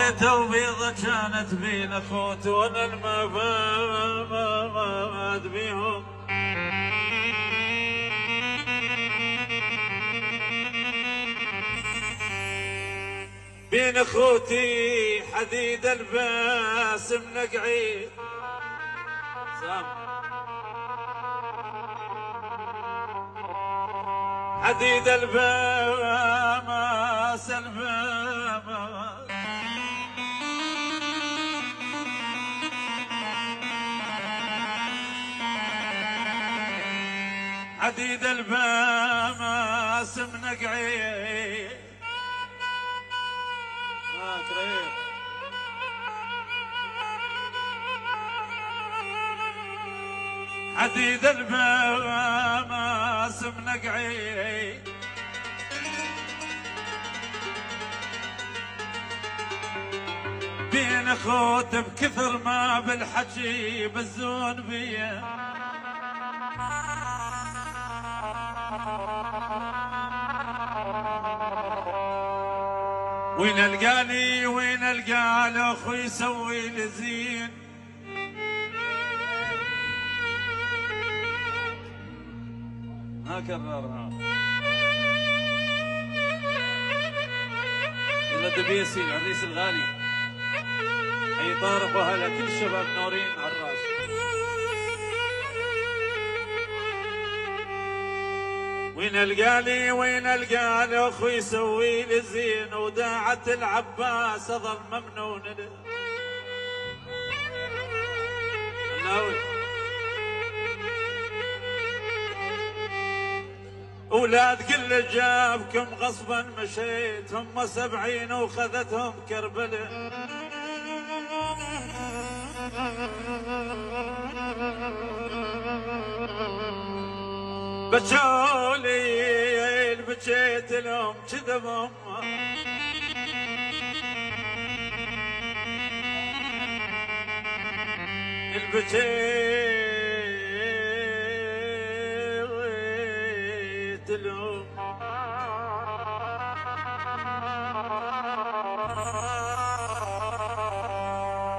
توبيضة كانت بين اخوت وانا المفاد بيهم بين اخوتي حديد الباسم نقعي حديد الباس حديد الباس منقعي حديد الباس منقعي بين اخوت بكثر ما بالحكي بزون بيه وين القاني وين القال اخوي يسوي لي زين ها كررها يلا دبيسي العريس الغالي اي طارق وهلا كل الشباب نورين على الراس وين القالي وين القال اخوي يسوي لي زين وداعة العباس اظل ممنون اولاد كل جابكم غصبا مشيت هم 70 وخذتهم كربله بجولي بجيت لهم كذب هم البجيت لهم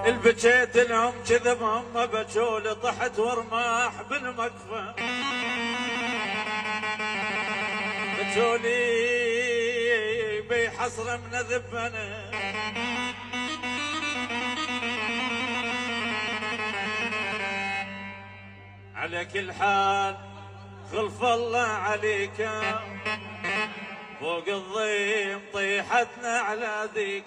البجيت لهم كذب هم بجولي طحت ورماح بالمكفى بجولي بيحصر من ذبنا على كل حال خلف الله عليك فوق الضيم طيحتنا على ذيك